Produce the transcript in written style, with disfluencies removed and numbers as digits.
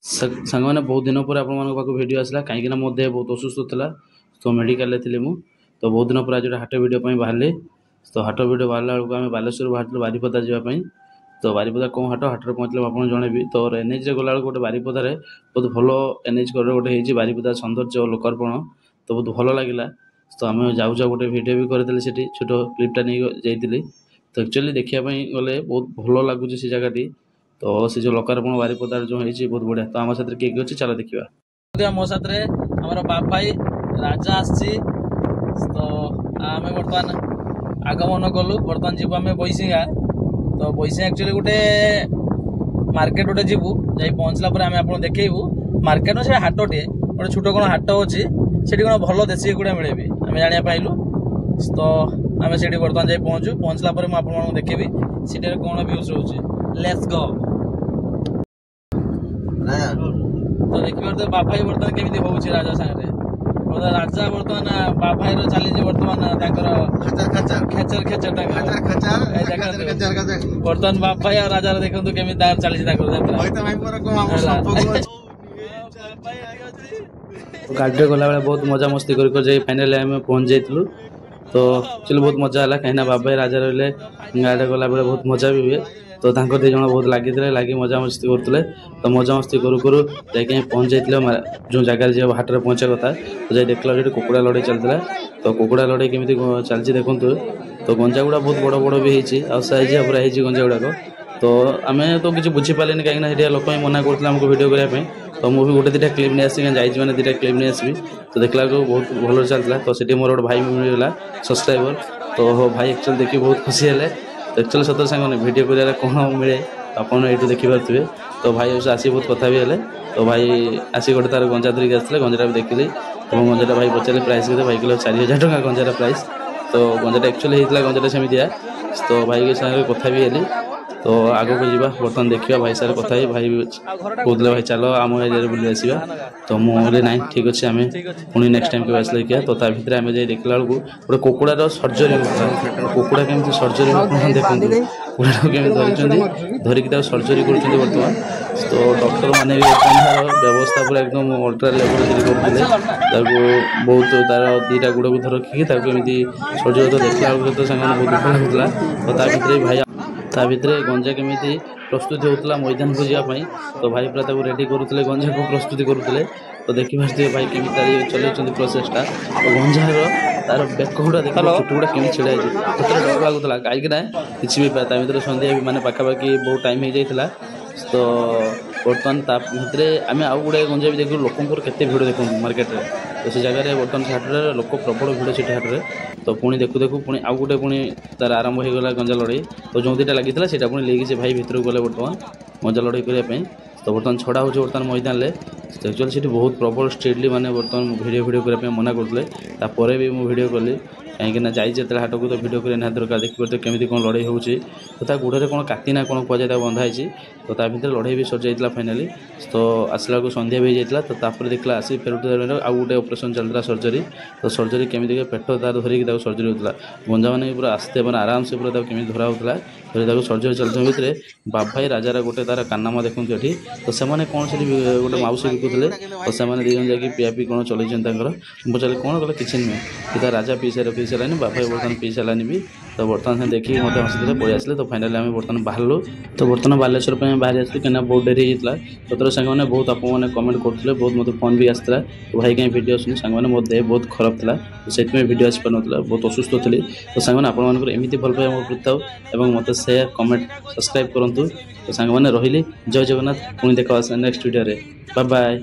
ସାଙ୍ଗମାନେ ବହୁତ ଦିନ ପରେ ଆପଣମାନଙ୍କ ପାଖକୁ ଭିଡ଼ିଓ ଆସିଲା କାହିଁକିନା ମୋ ଦେହ ବହୁତ ଅସୁସ୍ଥ ଥିଲା। ତ ମେଡ଼ିକାଲରେ ଥିଲି ମୁଁ। ତ ବହୁତ ଦିନ ପରେ ଆଜି ଗୋଟେ ହାଟ ଭିଡ଼ିଓ ପାଇଁ ବାହାରିଲି। ତ ହାଟ ଭିଡ଼ିଓ ବାହାରିଲା ବେଳକୁ ଆମେ ବାଲେଶ୍ୱରରୁ ବାହାରିଥିଲୁ ବାରିପଦା ଯିବା ପାଇଁ। ତ ବାରିପଦା କେଉଁ ହାଟରେ ପହଞ୍ଚିଲେ ମୁଁ ଆପଣଙ୍କୁ ଜଣେଇବି। ତ ଏନ୍ଏଚ୍ରେ ଗଲାବେଳକୁ ଗୋଟେ ବାରିପଦାରେ ବହୁତ ଭଲ ଏନ୍ଏଚ୍ କଡ଼ରେ ଗୋଟେ ହେଇଛି ବାରିପଦା ସୌନ୍ଦର୍ଯ୍ୟ ଲୋକାର୍ପଣ। ତ ବହୁତ ଭଲ ଲାଗିଲା। ତ ଆମେ ଯାଉ ଗୋଟେ ଭିଡ଼ିଓ ବି କରିଦେଲି ସେଠି ଛୋଟ କ୍ଲିପ୍ଟା ନେଇ ଯାଇଥିଲି। ତ ଆକ୍ଚୁଆଲି ଦେଖିବା ପାଇଁ ଗଲେ ବହୁତ ଭଲ ଲାଗୁଛି ସେ ଜାଗାଟି। ତ ସେ ଯେଉଁ ଲୋକାର୍ପଣ ବାରିପଦାରେ ଯେଉଁ ହେଇଛି ବହୁତ ବଢ଼ିଆ। ତ ଆମ ସାଥିରେ କିଏ କିଏ ଅଛି ଚାଲ ଦେଖିବା। ମୋ ସାଥିରେ ଆମର ବାପ ଭାଇ ରାଜା ଆସିଛି। ତ ଆମେ ବର୍ତ୍ତମାନ ଆଗମନ କଲୁ। ବର୍ତ୍ତମାନ ଯିବୁ ଆମେ ବୈଶିଙ୍ଗା। ତ ବୈଶିଙ୍ଗା ଆକ୍ଚୁଆଲି ଗୋଟେ ମାର୍କେଟ ଗୋଟେ ଯିବୁ। ଯାଇ ପହଞ୍ଚିଲା ପରେ ଆମେ ଆପଣଙ୍କୁ ଦେଖେଇବୁ। ମାର୍କେଟ ସେ ହାଟଟିଏ ଗୋଟେ ଛୋଟ କ'ଣ ହାଟ ଅଛି। ସେଠି କ'ଣ ଭଲ ଦେଶୀ କୁକୁଡ଼ା ମିଳେ ବି ଆମେ ଜାଣିବା ପାଇଲୁ। ତ ଆମେ ସେଠି ବର୍ତ୍ତମାନ ଯାଇ ପହଞ୍ଚିଲା ପରେ ମୁଁ ଆପଣମାନଙ୍କୁ ଦେଖେଇବି ସେଠାରେ କ'ଣ ଭ୍ୟୁଜ୍ ରହୁଛି। Let's go. ତ ଦେଖିପାରୁଥିବେ ବାପ ଭାଇ ବର୍ତ୍ତମାନ କେମିତି ହଉଛି ରାଜା ସାଙ୍ଗରେ। ରାଜା ବର୍ତ୍ତମାନ ବାପ ଭାଇର ଚାଲିଛି ବର୍ତ୍ତମାନ ତାଙ୍କର ଖେଚର ବର୍ତ୍ତମାନ ବାପ ଭାଇ ଆଉ ରାଜାର ଦେଖନ୍ତୁ କେମିତି ତାଙ୍କର ଚାଲିଛି ତାଙ୍କର ଯାତ୍ରା। ଗାଡ଼ିରେ ଗଲାବେଳେ ବହୁତ ମଜାମସ୍ତି କରି ଯାଇ ଫାଇନାଲି ଆମେ ପହଞ୍ଚି ଯାଇଥିଲୁ। ତ ଆକ୍ଚୁଆଲି ବହୁତ ମଜା ହେଲା କାହିଁକିନା ବାପ ଭାଇ ରାଜା ରହିଲେ ଗାଡ଼ିରେ ଗଲାବେଳେ ବହୁତ ମଜା ବି ହୁଏ। ତ ତାଙ୍କ ଦୁଇ ଜଣ ବହୁତ ଲାଗି ମଜାମସ୍ତି କରୁଥିଲେ। ତ ମଜାମସ୍ତି କରୁ ଯାଇକି ପହଞ୍ଚି ଯାଇଥିଲେ ଯେଉଁ ଜାଗାରେ ଯିବା ହାଟରେ ପହଞ୍ଚିବା କଥା। ତ ଯାଇ ଦେଖିଲା ସେଠି କୁକୁଡ଼ା ଲଢ଼େଇ ଚାଲିଥିଲା। ତ କୁକୁଡ଼ା ଲଢ଼େଇ କେମିତି ଚାଲିଛି ଦେଖନ୍ତୁ। ତ ଗଞ୍ଜା ଗୁଡ଼ା ବହୁତ ବଡ଼ ବଡ଼ ବି ହେଇଛି ଆଉ ସାଇଜିଆ ପୁରା ହେଇଛି ଗଞ୍ଜା ଗୁଡ଼ାକ। ତ ଆମେ ତ କିଛି ବୁଝିପାରିଲିନି କାହିଁକିନା ସେଠି ଲୋକ ହିଁ ମନା କରୁଥିଲେ ଆମକୁ ଭିଡ଼ିଓ କରିବା ପାଇଁ। ତ ମୁଁ ବି ଗୋଟେ ଦୁଇଟା କ୍ଲିପ୍ ନେଇ ଆସିବି ଯାଇଛି ମାନେ ଦୁଇଟା କ୍ଲିପ୍ ନେଇ ଆସିବି। ତ ଦେଖିଲା ବେଳକୁ ବହୁତ ଭଲରେ ଚାଲିଥିଲା। ତ ସେଠି ମୋର ଗୋଟେ ଭାଇ ମିଳିଗଲା ସବସ୍କ୍ରାଇବର। ତ ଭାଇ ଆକ୍ଚୁଆଲି ଦେଖି ବହୁତ ଖୁସି ହେଲେ। ତ ଆକ୍ଚୁଆଲି ସତରେ ସାଙ୍ଗମାନେ ଭିଡ଼ିଓ କରିବାରେ କ'ଣ ମିଳେ ଆପଣ ଏଇଠୁ ଦେଖିପାରୁଥିବେ। ତ ଭାଇ ଆସି ବହୁତ କଥା ବି ହେଲେ। ତ ଭାଇ ଆସି ଗୋଟେ ତାର ଗଞ୍ଜା ଧରିକି ଆସିଥିଲେ। ଗଞ୍ଜାଟା ବି ଦେଖିଲି ଏବଂ ଗଞ୍ଜାଟା ଭାଇ ପଚାରିଲେ ପ୍ରାଇସ୍ କେତେ। ଭାଇ କହିଲେ 4000 ଟଙ୍କା ଗଞ୍ଜାର ପ୍ରାଇସ୍। ତ ଗଞ୍ଜାଟା ଆକ୍ଚୁଆଲି ହେଇଥିଲା ଗଞ୍ଜାଟା ସେମିତିଆ। ତ ଭାଇ ସାଙ୍ଗରେ କଥା ବି ହେଲି। ତ ଆଗକୁ ଯିବା ବର୍ତ୍ତମାନ ଦେଖିବା ଭାଇ ସାଙ୍ଗରେ କଥା ହେଇ ଭାଇ କହୁଥିଲେ ଭାଇ ଚାଲ ଆମ ଏରିଆରେ ବୁଲି ଆସିବା। ତ ମୁଁ କହିଲି ନାଇଁ ଠିକ୍ ଅଛି ଆମେ ପୁଣି ନେକ୍ସଟ ଟାଇମ୍ କେବେ ଆସିଲେ ଦେଖିବା। ତ ତା ଭିତରେ ଆମେ ଯାଇ ଦେଖିଲା ବେଳକୁ ଗୋଟେ କୁକୁଡ଼ାର ସର୍ଜରୀ ହେଉଥିଲା। କୁକୁଡ଼ା କେମିତି ସର୍ଜରୀ ଆପଣ ଦେଖନ୍ତୁ। କୁକୁଡ଼ାକୁ କେମିତି ଧରିକି ତାକୁ ସର୍ଜରୀ କରୁଛନ୍ତି ବର୍ତ୍ତମାନ। ତ ଡକ୍ଟରମାନେ ବି ବର୍ତ୍ତମାନ ବ୍ୟବସ୍ଥା ପୁରା ଏକଦମ ଅଲ୍ଟ୍ରା ଲେଭେଲ୍ କରୁଥିଲେ। ତାକୁ ବହୁତ ତାର ଦୁଇଟା ଗୋଡ଼କୁ ଧରିକି ତାକୁ ଏମିତି ସର୍ଜରୀ ଦେଖିଲା ବେଳକୁ ତ ସାଙ୍ଗମାନେ ବହୁତ ଦୁଃଖ ଲାଗୁଥିଲା। ତ ତା ଭିତରେ ଗଞ୍ଜା କେମିତି ପ୍ରସ୍ତୁତି ହେଉଥିଲା ମଇଦାନକୁ ଯିବା ପାଇଁ। ତ ଭାଇ ପୁରା ତାକୁ ରେଡ଼ି କରୁଥିଲେ ଗଞ୍ଜାକୁ ପ୍ରସ୍ତୁତି କରୁଥିଲେ। ତ ଦେଖିପାରୁଥିବେ ଭାଇ କେମିତି ଚଲେଇଛନ୍ତି ପ୍ରୋସେସଟା। ତ ଗଞ୍ଜାର ତାର ବେକ ଗୁଡ଼ା ଦେଖିଲେ ଚୁଟି ଗୁଡ଼ା କେମିତି ଛିଡ଼ା ହେଇଛି। ସେଥିରେ ଡର ଲାଗୁଥିଲା କାହିଁକିନା କିଛି ବି ତା ଭିତରେ ସନ୍ଧ୍ୟା ବି ମାନେ ପାଖାପାଖି ବହୁତ ଟାଇମ୍ ହେଇଯାଇଥିଲା। ତ ବର୍ତ୍ତମାନ ତା ଭିତରେ ଆମେ ଆଉ ଗୁଡ଼ାଏ ଗଞ୍ଜା ବି ଦେଖିଲୁ। ଲୋକଙ୍କର କେତେ ଭିଡ଼ ଦେଖନ୍ତୁ ମାର୍କେଟରେ। ତ ସେ ଜାଗାରେ ବର୍ତ୍ତମାନ ସେ ହାଟରେ ଲୋକ ପ୍ରବଳ ଭିଡ଼ ସେଠି ହାଟରେ। ତ ପୁଣି ଦେଖୁ ପୁଣି ଆଉ ଗୋଟେ ତାର ଆରମ୍ଭ ହେଇଗଲା ଗଞ୍ଜା ଲଢ଼େଇ। ତ ଯେଉଁ ଦୁଇଟା ଲାଗିଥିଲା ସେଇଟା ପୁଣି ନେଇକି ସେ ଭାଇ ଭିତରକୁ ଗଲେ ବର୍ତ୍ତମାନ ଗଞ୍ଜା ଲଢ଼େଇ କରିବା ପାଇଁ। ତ ବର୍ତ୍ତମାନ ଛଡ଼ା ହେଉଛି ବର୍ତ୍ତମାନ ମଇଦାନରେ। ଆକ୍ଚୁଆଲି ସେଠି ବହୁତ ପ୍ରବଳ ଷ୍ଟ୍ରିକ୍ଟଲି ମାନେ ବର୍ତ୍ତମାନ ଭିଡ଼ିଓ କରିବା ପାଇଁ ମନା କରୁଥିଲେ। ତାପରେ ବି ମୁଁ ଭିଡ଼ିଓ କଲି କାହିଁକିନା ଯାଇଛି ଯେତେବେଳେ ହାଟକୁ ତ ଭିଡ଼ିଓ କରିବା ନିହାତି ଦରକାର। ଦେଖିପାରୁଥିବେ କେମିତି କ'ଣ ଲଢ଼େଇ ହେଉଛି। ତ ତା ଗୋଡ଼ରେ କ'ଣ କାତି ନା କ'ଣ କୁହାଯାଏ ତାକୁ ବନ୍ଧା ହେଇଛି। ତ ତା ଭିତରେ ଲଢ଼େଇ ବି ସରିଯାଇଥିଲା ଫାଇନାଲି। ତ ଆସିଲା ବେଳକୁ ସନ୍ଧ୍ୟା ବି ହେଇଯାଇଥିଲା। ତ ତାପରେ ଦେଖିଲା ଆସି ଫେରୁଥିବା ଆଉ ଗୋଟେ ଅପରେସନ୍ ଚାଲିଥିଲା ସର୍ଜରୀ। ତ ସର୍ଜରୀ କେମିତି ପେଟ ତାର ଧରିକି ତାକୁ ସର୍ଜରୀ ହେଉଥିଲା। ଗଞ୍ଜାମାନେ ବି ପୁରା ଆସ୍ତେ ମାନେ ଆରାମସେ ପୁରା ତାକୁ କେମିତି ଧରା ହେଉଥିଲା। ତାକୁ ସର୍ଜରୀ ଚାଲିଥିବା ଭିତରେ ବାପ ଭାଇ ରାଜାର ଗୋଟେ ତାର କାନାମା ଦେଖନ୍ତୁ ଏଠି। ତ ସେମାନେ କ'ଣ ସେଠି ଗୋଟେ ମାଉସୀ ବିକୁଥିଲେ। ତ ସେମାନେ ଦୁଇ ଜଣ ଯାଇକି ପିଆପି କ'ଣ ଚଲେଇଛନ୍ତି ତାଙ୍କର। ମୁଁ ପଚାରିଲି କ'ଣ କଲେ କିଛି ନୁହେଁ। କି ତା ରାଜା ପିଇ ସାରିଲାନି ବାପ ଭାଇ ବର୍ତ୍ତମାନ ପିଇ ସାରିଲାନି ବି। ତ ବର୍ତ୍ତମାନ ସେ ଦେଖିକି ମୋତେ ହସିଥିଲେ ପଳେଇ ଆସିଲେ। ତ ଫାଇନାଲି ଆମେ ବର୍ତ୍ତମାନ ବାହାରିଲୁ। ତ ବର୍ତ୍ତମାନ ବାଲେଶ୍ୱର ପାଇଁ ବାହାରି ଆସିଲୁ କାହିଁକିନା ବହୁତ ଡେରି ହେଇଯାଇଥିଲା। ସତରେ ସାଙ୍ଗମାନେ ବହୁତ ଆପଣମାନେ କମେଣ୍ଟ କରୁଥିଲେ ବହୁତ ମୋତେ ଫୋନ୍ ବି ଆସିଥିଲା। ତ ଭାଇ କାହିଁ ଭିଡ଼ିଓ ଆସୁନି। ସାଙ୍ଗମାନେ ମୋ ଦେହ ବହୁତ ଖରାପ ଥିଲା। ତ ସେଥିପାଇଁ ଭିଡ଼ିଓ ଆସିପାରୁନଥିଲା ବହୁତ ଅସୁସ୍ଥ ଥିଲି। ତ ସାଙ୍ଗମାନେ ଆପଣମାନଙ୍କର ଏମିତି ଭଲ ପାଇବା ମୋ ପ୍ରତି ଥାଉ ଏବଂ ମୋତେ ସେୟାର କମେଣ୍ଟ ସବସ୍କ୍ରାଇବ୍ କରନ୍ତୁ। ତ ସାଙ୍ଗମାନେ ରହିଲି ଜୟ ଜଗନ୍ନାଥ। ପୁଣି ଦେଖା ନେକ୍ସଟ ଭିଡ଼ିଓରେ। Bye bye.